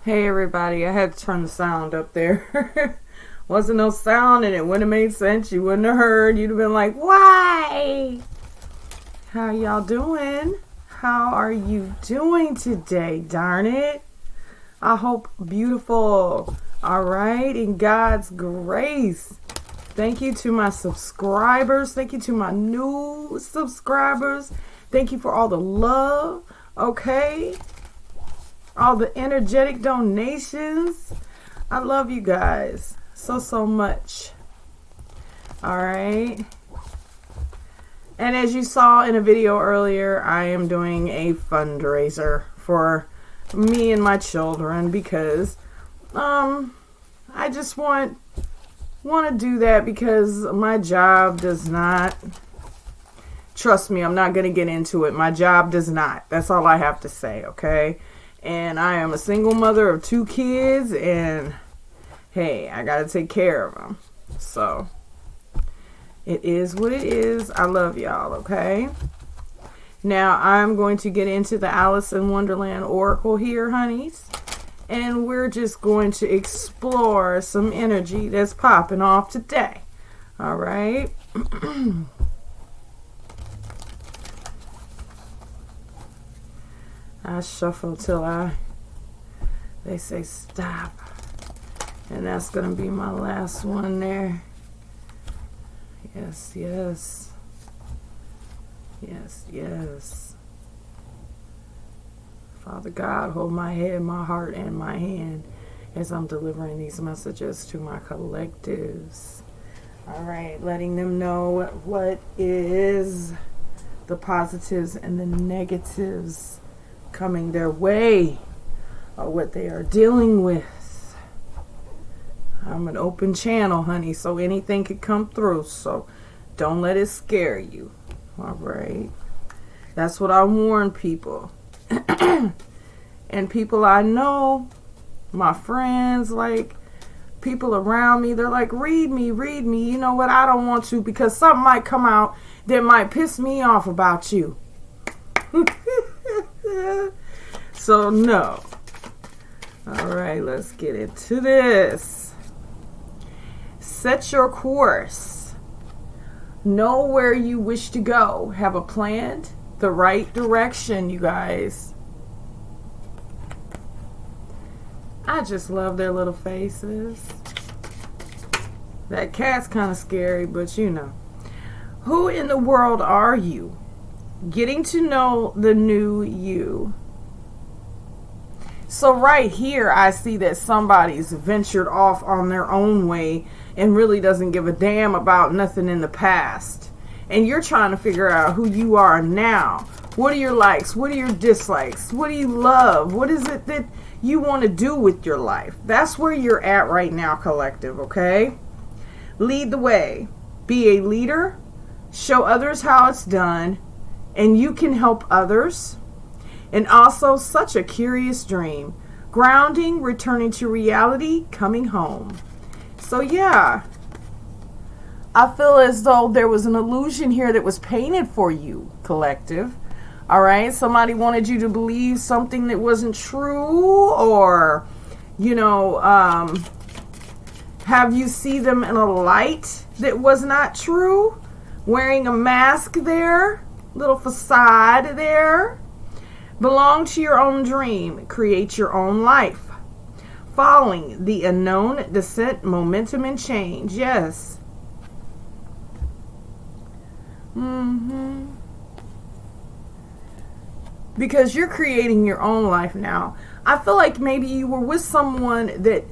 Hey everybody, I had to turn the sound up there. Wasn't no sound and it wouldn't have made sense. You wouldn't have heard. You'd have been like, why? How y'all doing? How are you doing today? Darn it. I hope beautiful. All right. In God's grace. Thank you to my subscribers. Thank you to my new subscribers. Thank you for all the love. Okay. All the energetic donations. I love you guys so much. All right. And as you saw in a video earlier, I am doing a fundraiser for me and my children because I just want to do that because my job does not, trust me, I'm not going to get into it. My job does not. That's all I have to say, okay? And I am a single mother of 2 kids, and hey, I got to take care of them. So, it is what it is. I love y'all, okay? Now, I'm going to get into the Alice in Wonderland Oracle here, honeys. And we're just going to explore some energy that's popping off today. All right? I shuffle till they say stop. And that's going to be my last one there. Yes, yes. Yes, yes. Father God, hold my head, my heart, and my hand as I'm delivering these messages to my collectives. All right, letting them know what is the positives and the negatives coming their way, or what they are dealing with. I'm an open channel, honey, so anything could come through, so don't let it scare you. All right, that's what I warn people. And people I know, my friends, like people around me, they're like, read me. You know what, I don't want to, because something might come out that might piss me off about you. So no. All right, let's get into this. Set your course. Know where you wish to go. Have a plan, the right direction, you guys. I just love their little faces. That cat's kind of scary, but you know. Who in the world are you? Getting to know the new you. So right here, I see that somebody's ventured off on their own way and really doesn't give a damn about nothing in the past. And you're trying to figure out who you are now. What are your likes? What are your dislikes? What do you love? What is it that you want to do with your life? That's where you're at right now, collective, okay? Lead the way. Be a leader. Show others how it's done. And you can help others. And also, such a curious dream. Grounding, returning to reality, coming home. So yeah, I feel as though there was an illusion here that was painted for you, collective. All right, somebody wanted you to believe something that wasn't true, or, you know, have you see them in a light that was not true, wearing a mask there, little facade there. Belong to your own dream. Create your own life. Following the unknown, descent, momentum, and change. Yes. Because you're creating your own life now. I feel like maybe you were with someone that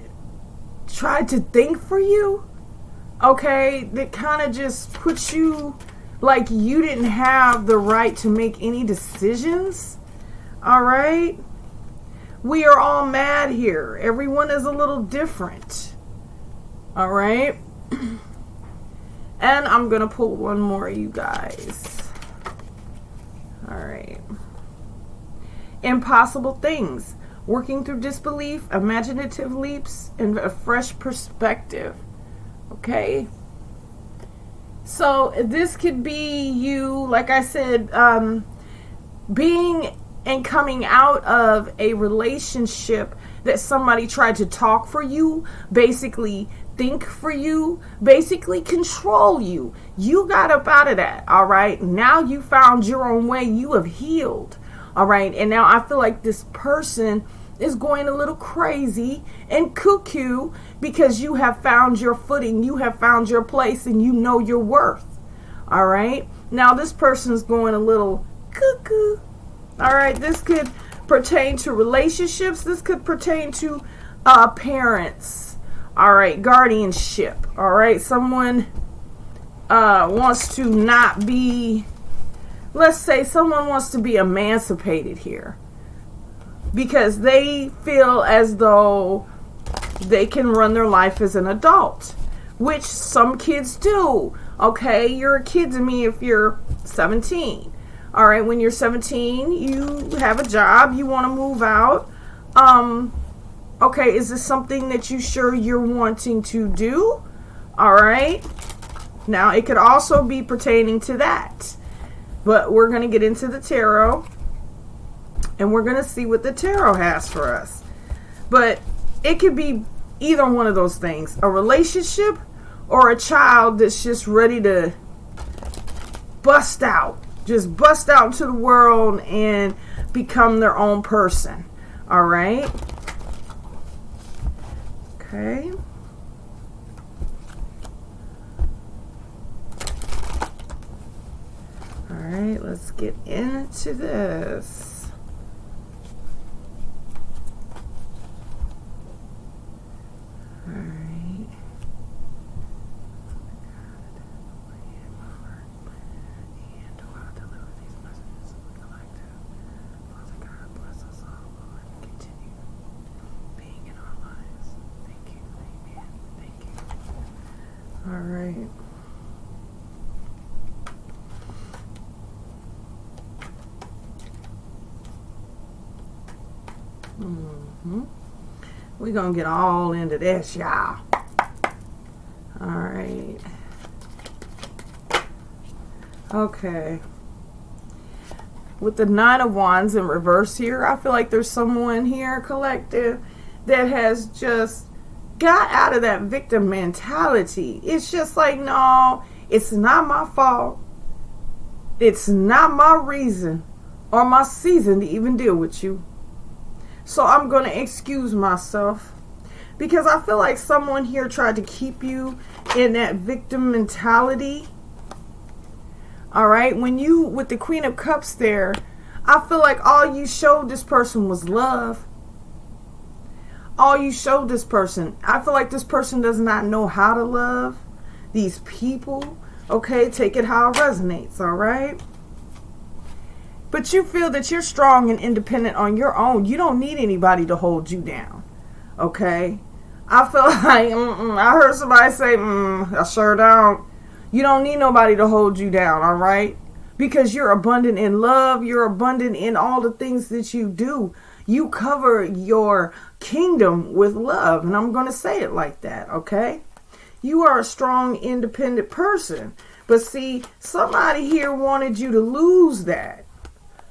tried to think for you. Okay? That kind of just put you like you didn't have the right to make any decisions. All right? We are all mad here. Everyone is a little different. All right? And I'm going to pull one more, you guys. All right. Impossible things. Working through disbelief, imaginative leaps, and a fresh perspective. Okay? So this could be you, like I said, being and coming out of a relationship that somebody tried to talk for you, basically think for you, basically control you. You got up out of that, all right? Now you found your own way. You have healed, all right? And now I feel like this person is going a little crazy and cuckoo because you have found your footing, you have found your place, and you know your worth, all right? Now this person's going a little cuckoo, all right? This could pertain to relationships. This could pertain to parents, all right? Guardianship, all right? Someone wants to not be, let's say someone wants to be emancipated here because they feel as though they can run their life as an adult, which some kids do. Okay, you're a kid to me if you're 17. All right, when you're 17, you have a job, you want to move out. Okay, is this something that you sure you're wanting to do? All right. Now, it could also be pertaining to that. But we're going to get into the tarot. And we're going to see what the tarot has for us. But it could be either one of those things. A relationship or a child that's just ready to bust out. Just bust out into the world and become their own person. All right? Okay. All right, let's get into this. All right. And I'll deliver these messages collective. Father God, bless us all, Lord, and continue being in our lives. Thank you. Amen. Thank you. All right. We're going to get all into this, y'all. All right. Okay. With the Nine of Wands in reverse here, I feel like there's someone here, collective, that has just got out of that victim mentality. It's just like, no, it's not my fault. It's not my reason or my season to even deal with you. So I'm going to excuse myself because I feel like someone here tried to keep you in that victim mentality. All right. When you, with the Queen of Cups there, I feel like all you showed this person was love. All you showed this person. I feel like this person does not know how to love these people. Okay. Take it how it resonates. All right. But you feel that you're strong and independent on your own. You don't need anybody to hold you down. Okay? I feel like, I heard somebody say, I sure don't. You don't need nobody to hold you down, all right? Because you're abundant in love. You're abundant in all the things that you do. You cover your kingdom with love. And I'm going to say it like that, okay? You are a strong, independent person. But see, somebody here wanted you to lose that.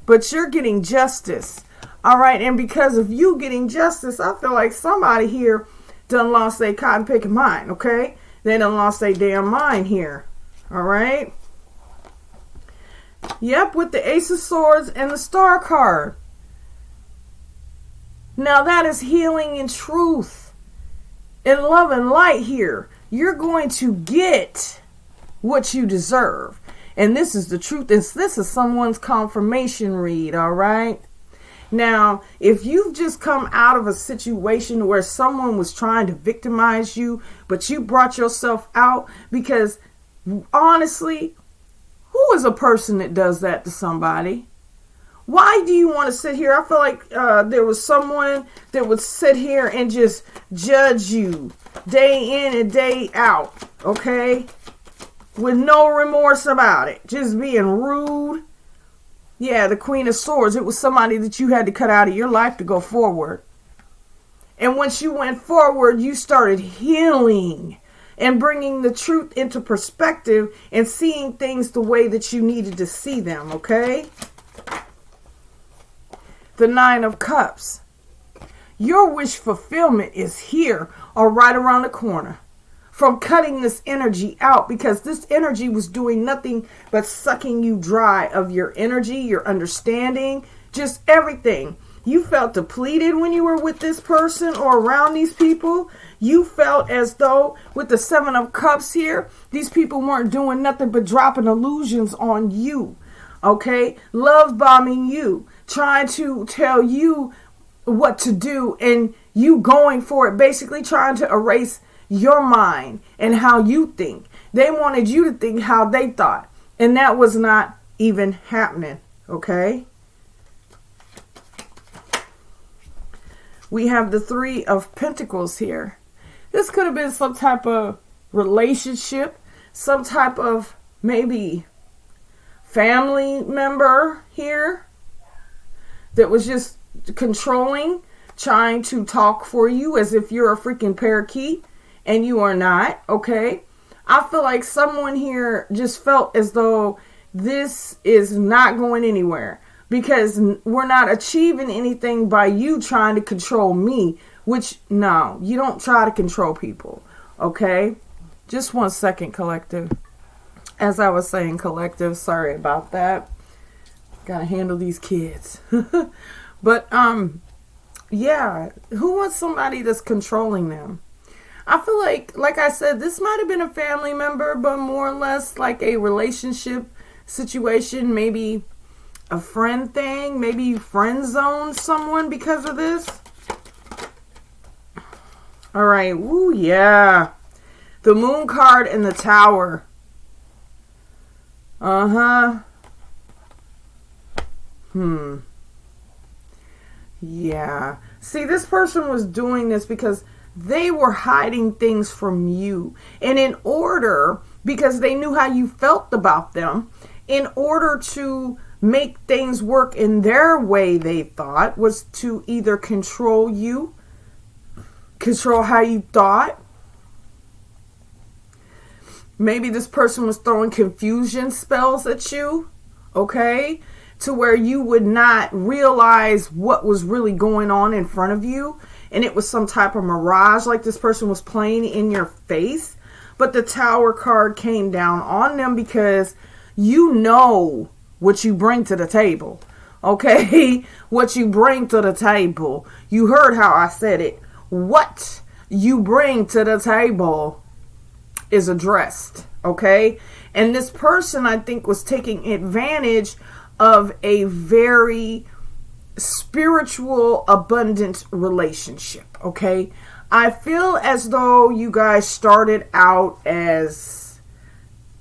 But you're getting justice. All right. And because of you getting justice, I feel like somebody here done lost their cotton picking mind. Okay. They done lost their damn mind here. All right. Yep. With the Ace of Swords and the Star card. Now that is healing and truth and love and light here. You're going to get what you deserve. And this is the truth. This is someone's confirmation read, all right? Now, if you've just come out of a situation where someone was trying to victimize you, but you brought yourself out, because honestly, who is a person that does that to somebody? Why do you want to sit here? I feel like there was someone that would sit here and just judge you day in and day out, okay? With no remorse about it. Just being rude. Yeah, the Queen of Swords. It was somebody that you had to cut out of your life to go forward. And once you went forward, you started healing and bringing the truth into perspective and seeing things the way that you needed to see them, okay? The Nine of Cups. Your wish fulfillment is here or right around the corner from cutting this energy out, because this energy was doing nothing but sucking you dry of your energy, your understanding, just everything. You felt depleted when you were with this person or around these people. You felt as though with the Seven of Cups here, these people weren't doing nothing but dropping illusions on you. Okay? Love bombing you, trying to tell you what to do, and you going for it, basically trying to erase your mind and how you think. They wanted you to think how they thought, and that was not even happening. Okay? We have the Three of Pentacles here. This could have been some type of relationship, some type of maybe family member here that was just controlling, trying to talk for you as if you're a freaking parakeet and you are not. Okay? I feel like someone here just felt as though this is not going anywhere, because we're not achieving anything by you trying to control me, which, no, you don't try to control people, okay? Just 1 second, collective. As I was saying, collective, sorry about that. Gotta handle these kids. But, yeah, who wants somebody that's controlling them? I feel like I said, this might have been a family member, but more or less like a relationship situation, maybe a friend thing. Maybe you friend zoned someone because of this. All right. Woo, yeah. The Moon card and the Tower. Yeah. See, this person was doing this because they were hiding things from you. And in order, because they knew how you felt about them, in order to make things work in their way, they thought, was to either control you, control how you thought. Maybe this person was throwing confusion spells at you, okay, to where you would not realize what was really going on in front of you, and it was some type of mirage, like this person was playing in your face. But the Tower card came down on them because you know what you bring to the table. Okay? What you bring to the table. You heard how I said it. What you bring to the table is addressed. Okay? And this person, I think, was taking advantage of a very spiritual, abundant relationship. Okay? I feel as though you guys started out as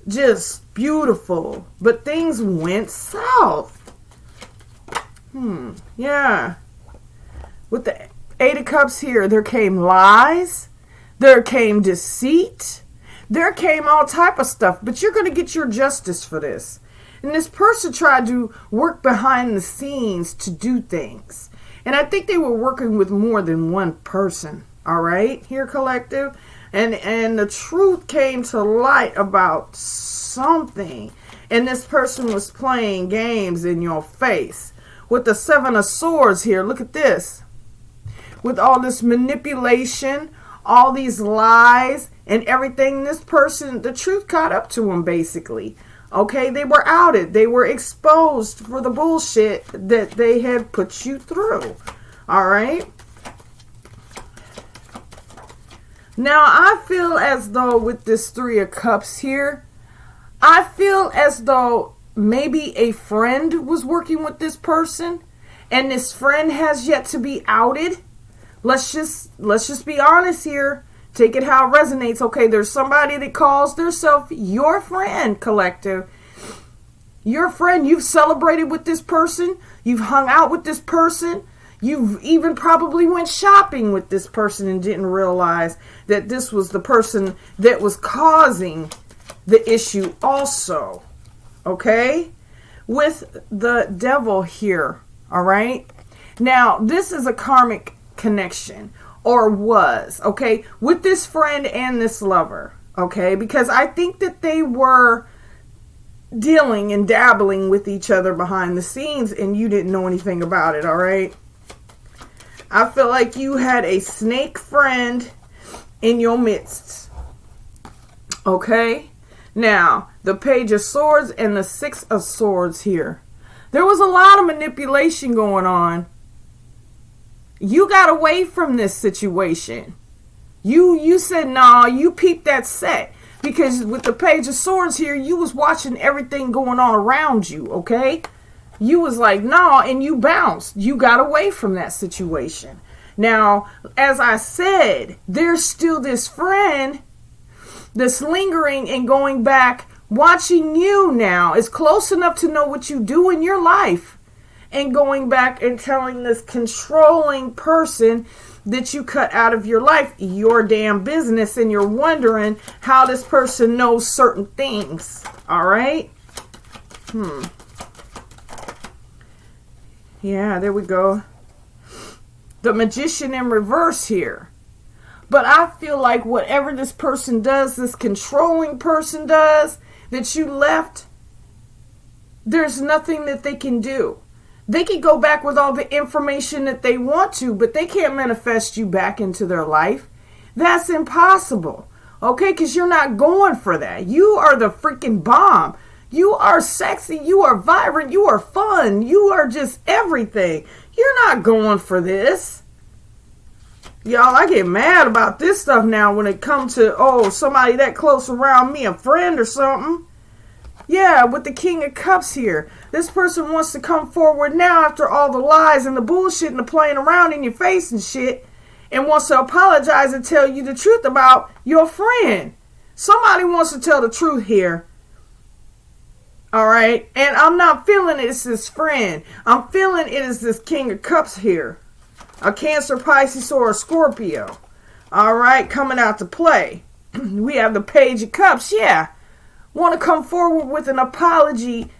just beautiful, but things went south. Yeah. With the Eight of Cups here, there came lies, there came deceit, there came all type of stuff, but you're going to get your justice for this. And this person tried to work behind the scenes to do things. And I think they were working with more than one person. All right, here, collective. And the truth came to light about something. And this person was playing games in your face. With the Seven of Swords here, look at this. With all this manipulation, all these lies and everything, this person, the truth caught up to them, basically. Okay, they were outed. They were exposed for the bullshit that they had put you through. All right. Now, I feel as though with this Three of Cups here, I feel as though maybe a friend was working with this person, and this friend has yet to be outed. Let's just be honest here. Take it how it resonates. Okay, there's somebody that calls themselves your friend, collective. Your friend, you've celebrated with this person. You've hung out with this person. You've even probably went shopping with this person and didn't realize that this was the person that was causing the issue also. Okay? With the Devil here. All right? Now, this is a karmic connection. Or was. Okay? With this friend and this lover. Okay? Because I think that they were dealing and dabbling with each other behind the scenes and you didn't know anything about it. All right? I feel like you had a snake friend in your midst. Okay? Now, the Page of Swords and the Six of Swords here. There was a lot of manipulation going on. You got away from this situation. You said, nah, you peeped that set. Because with the Page of Swords here, you was watching everything going on around you, okay? You was like, nah, and you bounced. You got away from that situation. Now, as I said, there's still this friend that's lingering and going back, watching you now. Is close enough to know what you do in your life. And going back and telling this controlling person that you cut out of your life your damn business, and you're wondering how this person knows certain things. All right? Yeah, there we go. The Magician in reverse here. But I feel like whatever this person does, this controlling person does, that you left, there's nothing that they can do. They can go back with all the information that they want to, but they can't manifest you back into their life. That's impossible. Okay? Because you're not going for that. You are the freaking bomb. You are sexy. You are vibrant. You are fun. You are just everything. You're not going for this. Y'all, I get mad about this stuff now when it comes to, somebody that close around me, a friend or something. Yeah, with the King of Cups here. This person wants to come forward now after all the lies and the bullshit and the playing around in your face and shit, and wants to apologize and tell you the truth about your friend. Somebody wants to tell the truth here. All right? And I'm not feeling it's this friend. I'm feeling it is this King of Cups here. A Cancer, Pisces, or a Scorpio. All right? Coming out to play. We have the Page of Cups. Yeah. Want to come forward with an apology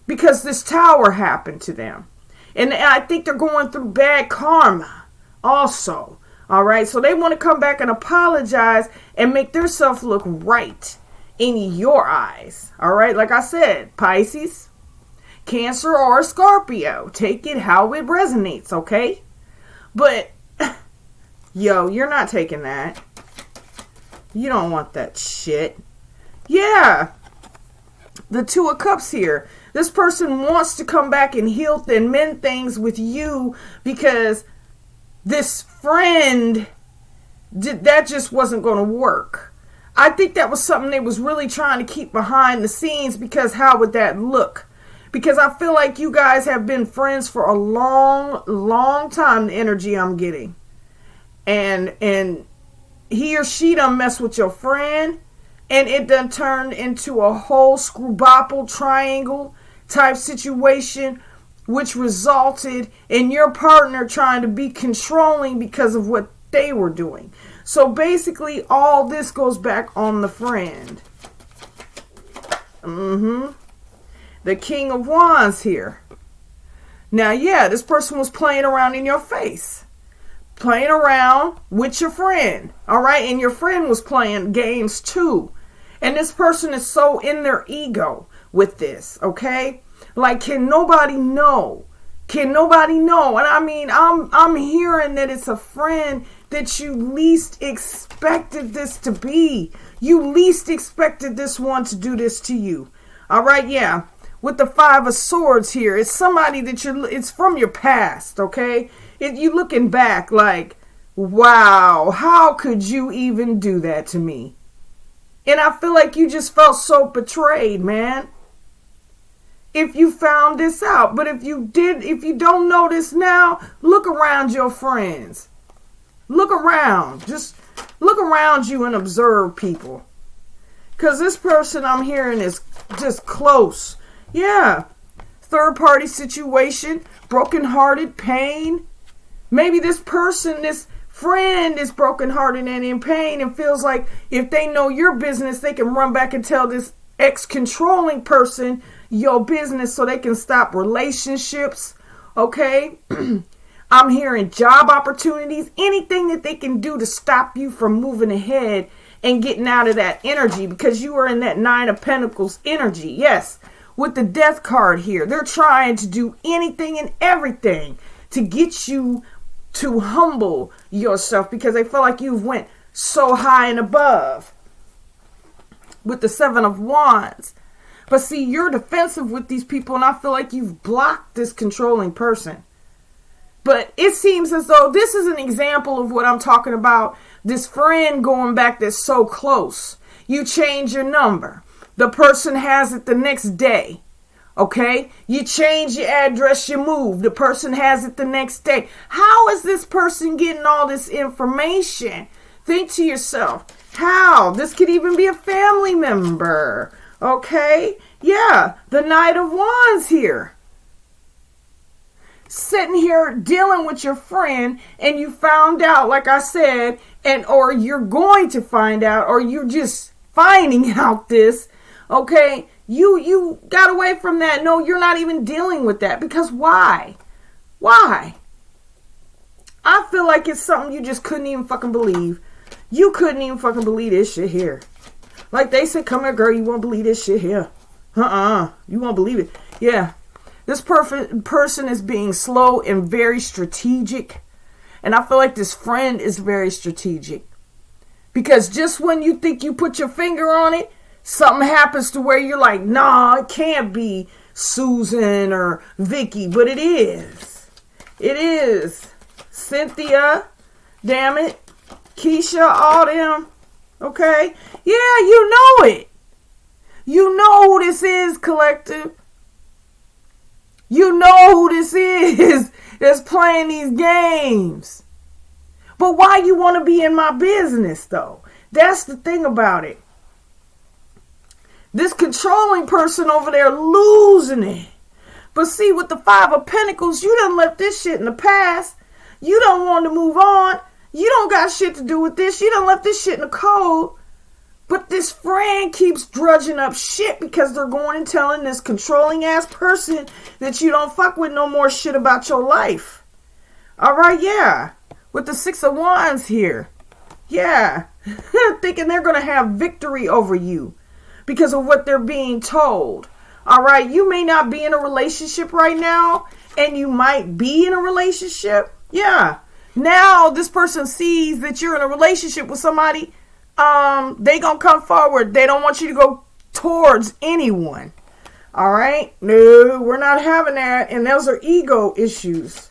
because this tower happened to them. And I think they're going through bad karma also. All right? So they want to come back and apologize and make themselves look right in your eyes. All right? Like I said, Pisces, Cancer, or Scorpio. Take it how it resonates, okay? But, yo, you're not taking that. You don't want that shit. Yeah. The Two of Cups here. This person wants to come back and heal and mend things with you because this friend, that just wasn't going to work. I think that was something they was really trying to keep behind the scenes, because how would that look? Because I feel like you guys have been friends for a long, long time, the energy I'm getting. And he or she done mess with your friend, and it done turned into a whole screwbopple triangle type situation, which resulted in your partner trying to be controlling because of what they were doing. So basically, all this goes back on the friend. The King of Wands here. Now, yeah, this person was playing around in your face. Playing around with your friend. All right? And your friend was playing games too. And this person is so in their ego with this. Okay? Like, can nobody know? Can nobody know? And I mean, I'm hearing that it's a friend that you least expected this to be. You least expected this one to do this to you. All right? Yeah. With the Five of Swords here, it's somebody that it's from your past, okay? You looking back like, wow, how could you even do that to me? And I feel like you just felt so betrayed, man. If you found this out. But if you don't know this now, look around your friends. Look around. Just look around you and observe people. Because this person I'm hearing is just close. Yeah. Third party situation. Brokenhearted. Pain. Maybe this person, this friend is brokenhearted and in pain and feels like if they know your business, they can run back and tell this ex-controlling person your business so they can stop relationships. Okay? I'm hearing job opportunities. Anything that they can do to stop you from moving ahead and getting out of that energy, because you are in that Nine of Pentacles energy. Yes. With the Death card here, they're trying to do anything and everything to get you to humble yourself because they feel like you've went so high and above with the Seven of Wands. But see, you're defensive with these people, and I feel like you've blocked this controlling person. But it seems as though this is an example of what I'm talking about. This friend going back that's so close. You change your number. The person has it the next day. Okay? You change your address, you move. The person has it the next day. How is this person getting all this information? Think to yourself, how? This could even be a family member. Okay? Yeah, the Knight of Wands here. Sitting here dealing with your friend, and you found out, like I said, or you're going to find out, or you're just finding out this, okay? You got away from that. No, you're not even dealing with that. Because why? Why? I feel like it's something you just couldn't even fucking believe. You couldn't even fucking believe this shit here. Like they said, come here, girl, you won't believe this shit here. You won't believe it. Yeah. This person is being slow and very strategic. And I feel like this friend is very strategic. Because just when you think you put your finger on it, something happens to where you're like, nah, it can't be Susan or Vicky. But it is. It is. Cynthia, damn it. Keisha, all them. Okay? Yeah, you know it. You know who this is, collective. You know who this is that's playing these games. But why you want to be in my business, though? That's the thing about it. This controlling person over there losing it. But see, with the Five of Pentacles, you done left this shit in the past. You don't want to move on. You don't got shit to do with this. You done left this shit in the cold. But this friend keeps drudging up shit because they're going and telling this controlling ass person that you don't fuck with no more shit about your life. All right, yeah. With the Six of Wands here. Yeah. Thinking they're going to have victory over you because of what they're being told. All right, you may not be in a relationship right now, and you might be in a relationship. Yeah. Now this person sees that you're in a relationship with somebody. They gonna come forward. They don't want you to go towards anyone. All right? No, we're not having that. And those are ego issues.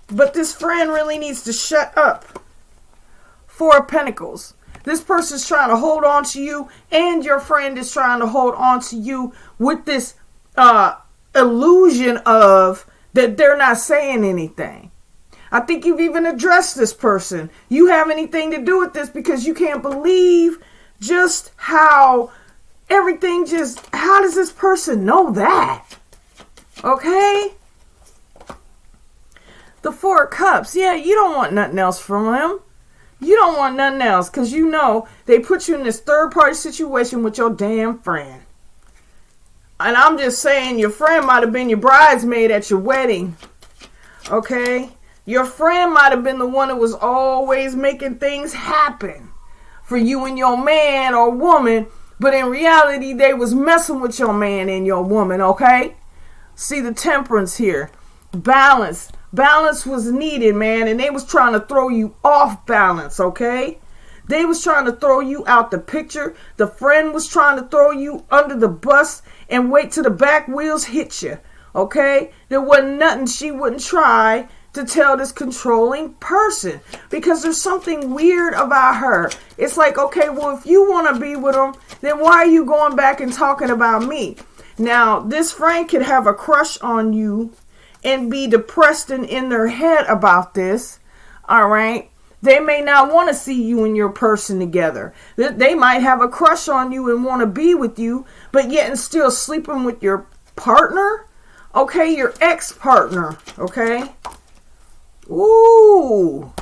But this friend really needs to shut up. Four of Pentacles. This person's trying to hold on to you, and your friend is trying to hold on to you with this illusion of that they're not saying anything. I think you've even addressed this person. You have anything to do with this because you can't believe just how everything how does this person know that? Okay? The Four of Cups. Yeah, you don't want nothing else from him. You don't want nothing else because you know they put you in this third-party situation with your damn friend. And I'm just saying your friend might have been your bridesmaid at your wedding. Okay? Your friend might have been the one that was always making things happen for you and your man or woman, but in reality, they was messing with your man and your woman, okay? See the Temperance here. Balance. Balance was needed, man, and they was trying to throw you off balance, okay? They was trying to throw you out the picture. The friend was trying to throw you under the bus and wait till the back wheels hit you, okay? There wasn't nothing she wouldn't try to tell this controlling person because there's something weird about her. It's like, okay, well, if you want to be with them, then why are you going back and talking about me? Now, this friend could have a crush on you and be depressed and in their head about this. All right. They may not want to see you and your person together. They might have a crush on you and want to be with you, but yet and still sleeping with your partner. Okay. Your ex-partner. Okay. Ooh,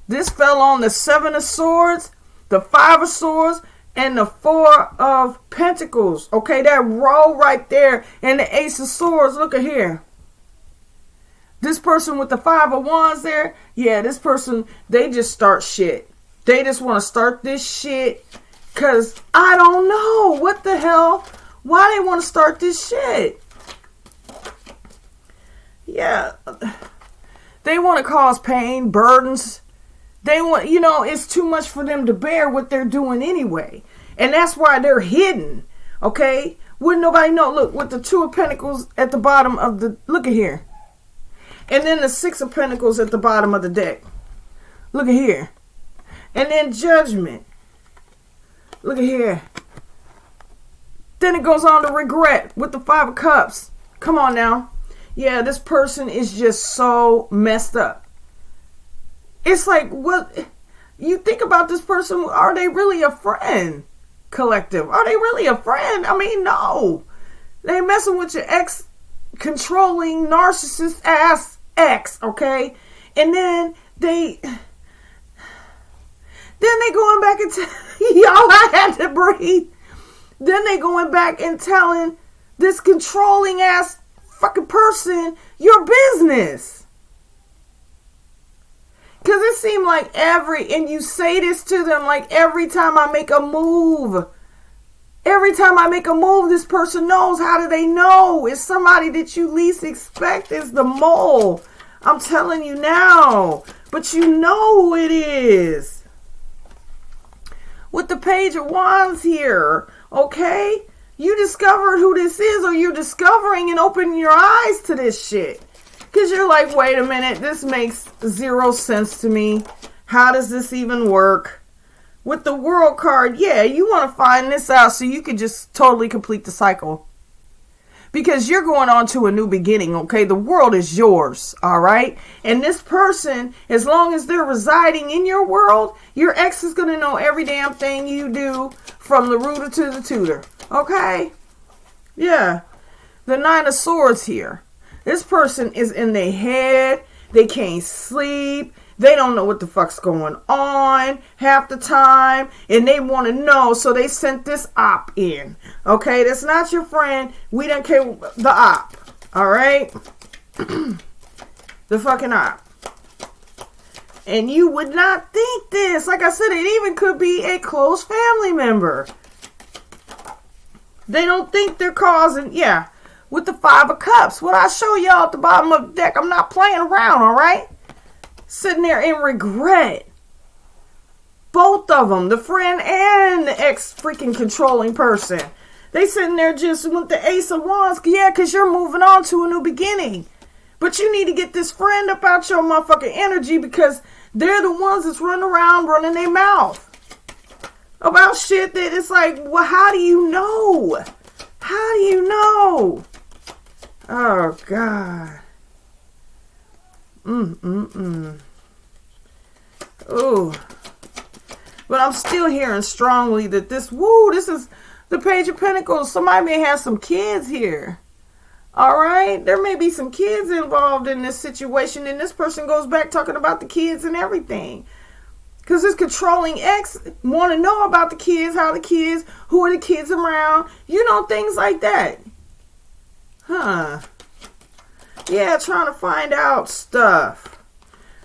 this fell on the Seven of Swords, the Five of Swords, and the Four of Pentacles. Okay, that row right there, and the Ace of Swords. Look at here. This person with the Five of Wands there, yeah, this person, they just start shit. They just want to start this shit because I don't know what the hell, why they want to start this shit. Yeah. They want to cause pain, burdens. They want, it's too much for them to bear what they're doing anyway. And that's why they're hidden. Okay? Wouldn't nobody know? Look, with the 2 of Pentacles at the bottom of the, look at here. And then the 6 of Pentacles at the bottom of the deck. Look at here. And then Judgment. Look at here. Then it goes on to regret with the 5 of Cups. Come on now. Yeah, this person is just so messed up. It's like, what? You think about this person, are they really a friend? Collective. Are they really a friend? I mean, no. They messing with your ex, controlling, narcissist ass ex, okay? And then they going back and y'all, I had to breathe. Then they going back and telling this controlling ass fucking person your business. Because it seemed like and you say this to them like every time I make a move. Every time I make a move, this person knows. How do they know? It's somebody that you least expect is the mole. I'm telling you now. But you know who it is. With the Page of Wands here, okay? You discovered who this is, or you're discovering and opening your eyes to this shit. Because you're like, wait a minute, this makes 0 sense to me. How does this even work? With the World card, yeah, you want to find this out so you can just totally complete the cycle. Because you're going on to a new beginning, okay? The world is yours, all right? And this person, as long as they're residing in your world, your ex is going to know every damn thing you do from the rooter to the tutor, okay? Yeah. The 9 of Swords here. This person is in their head. They can't sleep. They don't know what the fuck's going on half the time. And they want to know. So they sent this op in. Okay? That's not your friend. We don't care. The op. Alright? The fucking op. And you would not think this. Like I said, it even could be a close family member. They don't think they're causing... Yeah. With the 5 of Cups. What I show y'all at the bottom of the deck, I'm not playing around, alright? Sitting there in regret. Both of them, the friend and the ex-freaking controlling person. They sitting there just with the Ace of Wands. Yeah, because you're moving on to a new beginning. But you need to get this friend up out your motherfucking energy because they're the ones that's running around running their mouth about shit that it's like, well, how do you know? How do you know? Oh, God. Ooh. But I'm still hearing strongly that this is the Page of Pentacles. Somebody may have some kids here. Alright? There may be some kids involved in this situation. And this person goes back talking about the kids and everything. Because this controlling ex want to know about the kids, how the kids, who are the kids around. You know, things like that. Huh. Yeah, trying to find out stuff.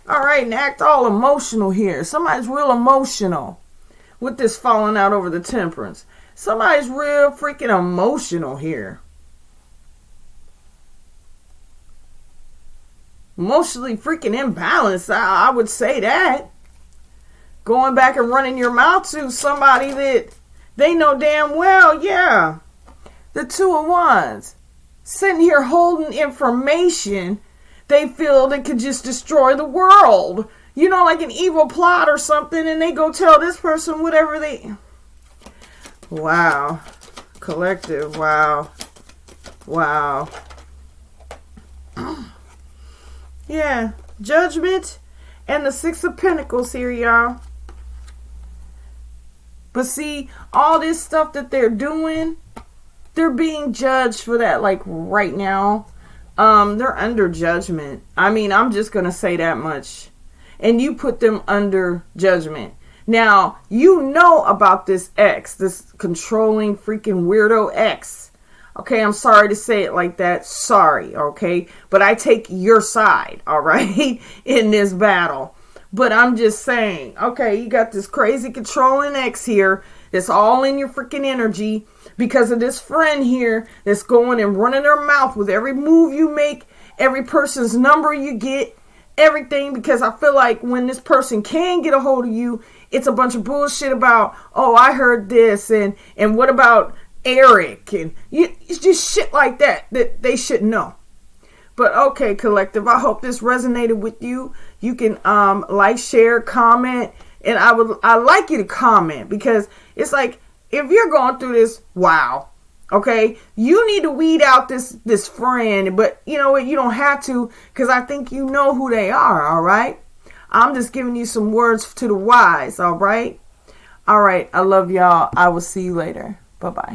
Alright, and act all emotional here. Somebody's real emotional with this falling out over the Temperance. Somebody's real freaking emotional here. Emotionally freaking imbalanced, I would say that. Going back and running your mouth to somebody that they know damn well, yeah. The 2 of Wands. Sitting here holding information they feel that could just destroy the world. You know, like an evil plot or something, and they go tell this person whatever they... Wow. Collective, wow. Wow. Yeah. Judgment and the 6 of Pentacles here, y'all. But see, all this stuff that they're doing, they're being judged for that, like, right now. They're under judgment. I mean, I'm just going to say that much. And you put them under judgment. Now, you know about this ex, this controlling freaking weirdo ex. Okay, I'm sorry to say it like that. Sorry, okay? But I take your side, all right, in this battle. But I'm just saying, okay, you got this crazy controlling ex here that's all in your freaking energy because of this friend here that's going and running their mouth with every move you make, every person's number you get, everything, because I feel like when this person can get a hold of you, it's a bunch of bullshit about, oh, I heard this, and what about Eric, and it's just shit like that they should know. But okay, collective, I hope this resonated with you. You can like, share, comment, and I like you to comment, because it's like, if you're going through this, wow, okay, you need to weed out this friend, but you know what, you don't have to, because I think you know who they are. All right, I'm just giving you some words to the wise. All right, I love y'all. I will see you later. Bye-bye.